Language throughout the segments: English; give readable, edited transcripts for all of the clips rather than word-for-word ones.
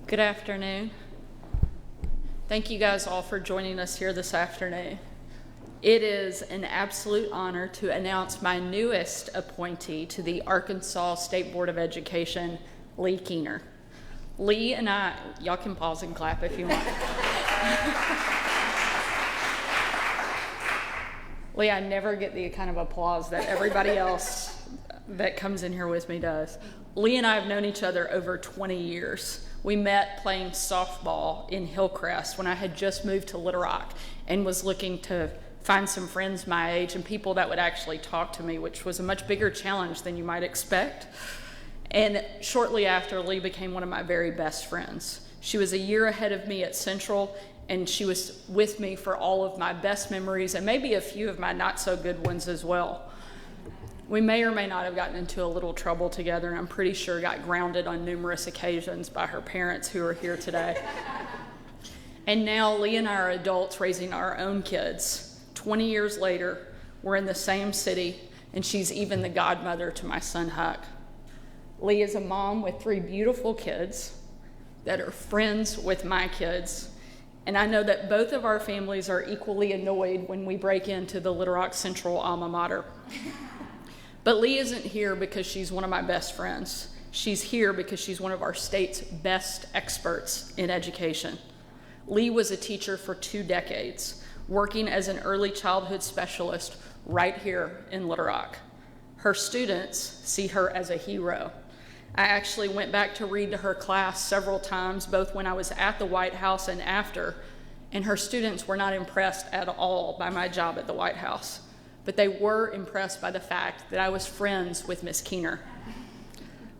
Good afternoon. Thank you guys all for joining us here this afternoon. It is an absolute honor to announce my newest appointee to the Arkansas State Board of Education, Leigh Keener. Leigh and I, y'all can pause and clap if you want. Leigh, I never get the kind of applause that everybody else that comes in here with me does. Leigh and I have known each other over 20 years. We met playing softball in Hillcrest when I had just moved to Little Rock and was looking to find some friends my age and people that would actually talk to me, which was a much bigger challenge than you might expect. And shortly after, Leigh became one of my very best friends. She was a year ahead of me at Central, and she was with me for all of my best memories and maybe a few of my not so good ones as well. We may or may not have gotten into a little trouble together, and I'm pretty sure got grounded on numerous occasions by her parents who are here today. And now Leigh and I are adults raising our own kids. 20 years later, we're in the same city, and she's even the godmother to my son Huck. Leigh is a mom with 3 beautiful kids that are friends with my kids. And I know that both of our families are equally annoyed when we break into the Little Rock Central alma mater. But Leigh isn't here because she's one of my best friends. She's here because she's one of our state's best experts in education. Leigh was a teacher for 2 decades, working as an early childhood specialist right here in Little Rock. Her students see her as a hero. I actually went back to read to her class several times, both when I was at the White House and after, and her students were not impressed at all by my job at the White House. But they were impressed by the fact that I was friends with Miss Keener.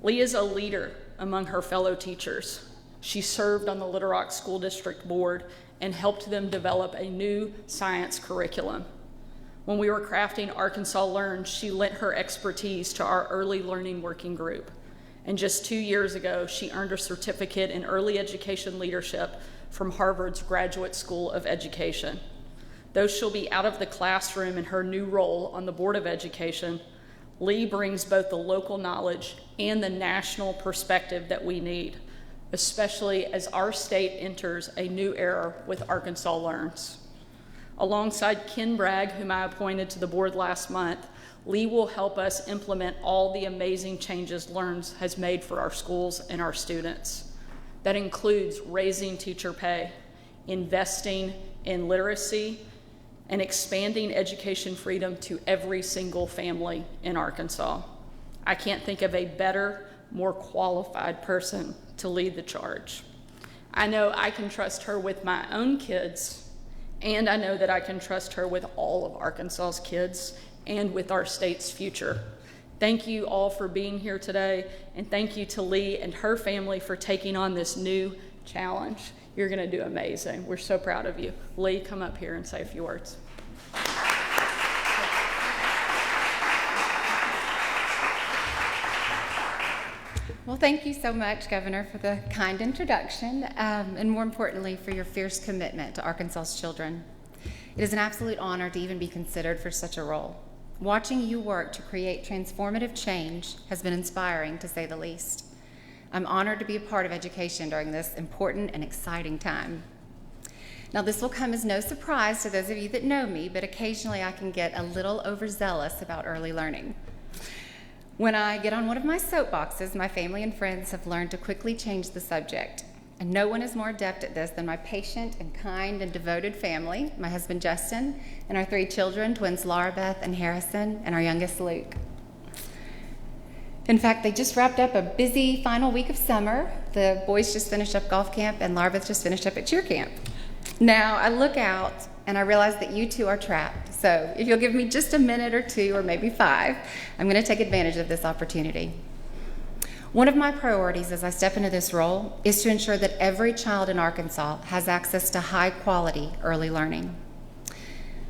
Leigh is a leader among her fellow teachers. She served on the Little Rock School District Board and helped them develop a new science curriculum. When we were crafting Arkansas Learns, she lent her expertise to our early learning working group. And just 2 years ago, she earned a certificate in early education leadership from Harvard's Graduate School of Education. Though she'll be out of the classroom in her new role on the Board of Education, Leigh brings both the local knowledge and the national perspective that we need, especially as our state enters a new era with Arkansas Learns. Alongside Ken Bragg, whom I appointed to the board last month, Leigh will help us implement all the amazing changes Learns has made for our schools and our students. That includes raising teacher pay, investing in literacy, and expanding education freedom to every single family in Arkansas. I can't think of a better, more qualified person to lead the charge. I know I can trust her with my own kids, and I know that I can trust her with all of Arkansas's kids and with our state's future. Thank you all for being here today, and thank you to Leigh and her family for taking on this new challenge. You're gonna do amazing. We're so proud of you. Leigh, come up here and say a few words. Well, thank you so much, Governor, for the kind introduction, and more importantly, for your fierce commitment to Arkansas's children. It is an absolute honor to even be considered for such a role. Watching you work to create transformative change has been inspiring, to say the least. I'm honored to be a part of education during this important and exciting time. Now, this will come as no surprise to those of you that know me, but occasionally I can get a little overzealous about early learning. When I get on one of my soapboxes, my family and friends have learned to quickly change the subject. And no one is more adept at this than my patient and kind and devoted family, my husband Justin, and our 3 children, twins Laura Beth and Harrison, and our youngest Luke. In fact, they just wrapped up a busy final week of summer. The boys just finished up golf camp, and Laura Beth just finished up at cheer camp. Now, I look out, and I realize that you two are trapped. So if you'll give me just a minute or 2, or maybe 5, I'm going to take advantage of this opportunity. One of my priorities as I step into this role is to ensure that every child in Arkansas has access to high-quality early learning.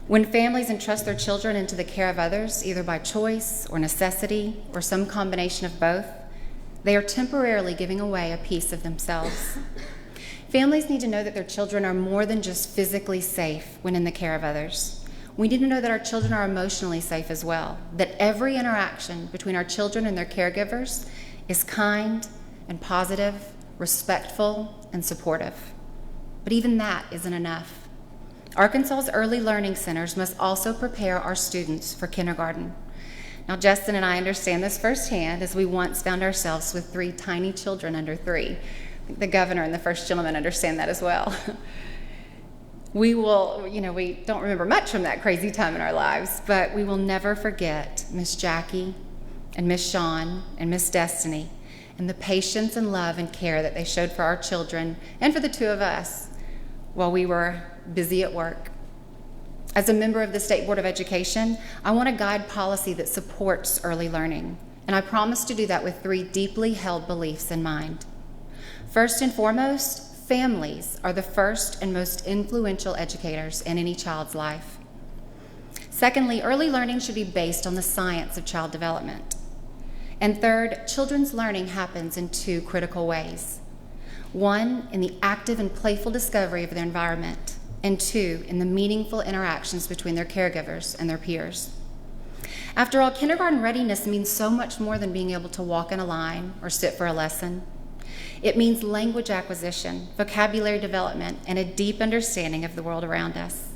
When families entrust their children into the care of others, either by choice or necessity or some combination of both, they are temporarily giving away a piece of themselves. Families need to know that their children are more than just physically safe when in the care of others. We need to know that our children are emotionally safe as well, that every interaction between our children and their caregivers is kind and positive respectful, and supportive. But even that isn't enough. Arkansas's early learning centers must also prepare our students for kindergarten. Now, Justin and I understand this firsthand, as we once found ourselves with 3 tiny children under 3. The governor and the first gentleman understand that as well. We don't remember much from that crazy time in our lives, but we will never forget Miss Jackie and Miss Shawn and Miss Destiny and the patience and love and care that they showed for our children and for the 2 of us while we were busy at work. As a member of the State Board of Education, I want to guide policy that supports early learning, and I promise to do that with 3 deeply held beliefs in mind. First and foremost, families are the first and most influential educators in any child's life. Secondly, early learning should be based on the science of child development. And third, children's learning happens in 2 critical ways. 1, in the active and playful discovery of their environment, and 2, in the meaningful interactions between their caregivers and their peers. After all, kindergarten readiness means so much more than being able to walk in a line or sit for a lesson. It means language acquisition, vocabulary development, and a deep understanding of the world around us.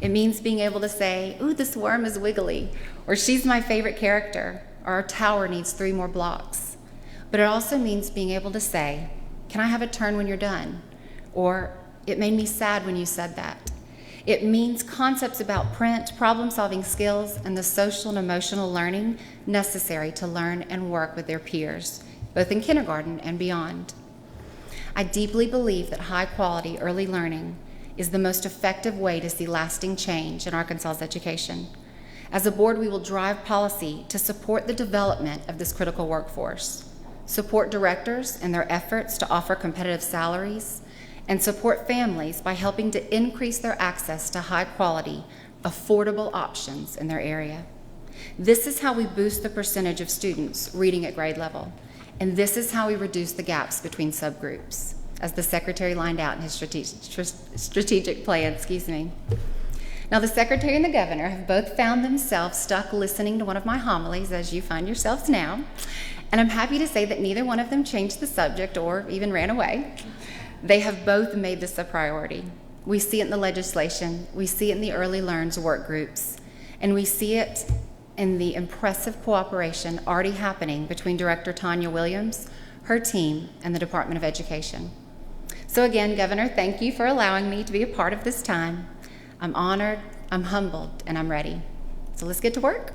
It means being able to say, "Ooh, this worm is wiggly," or "She's my favorite character," or "Our tower needs 3 more blocks." But it also means being able to say, "Can I have a turn when you're done?" Or, "It made me sad when you said that." It means concepts about print, problem-solving skills, and the social and emotional learning necessary to learn and work with their peers, both in kindergarten and beyond. I deeply believe that high-quality early learning is the most effective way to see lasting change in Arkansas's education. As a board, we will drive policy to support the development of this critical workforce, support directors in their efforts to offer competitive salaries, and support families by helping to increase their access to high-quality, affordable options in their area. This is how we boost the percentage of students reading at grade level. And this is how we reduce the gaps between subgroups, as the Secretary lined out in his strategic plan. Now, the Secretary and the Governor have both found themselves stuck listening to one of my homilies, as you find yourselves now, and I'm happy to say that neither one of them changed the subject or even ran away. They have both made this a priority. We see it in the legislation, we see it in the Early Learns work groups, and we see it in the impressive cooperation already happening between Director Tanya Williams, her team, and the Department of Education. So again, Governor, thank you for allowing me to be a part of this time. I'm honored, I'm humbled, and I'm ready. So let's get to work.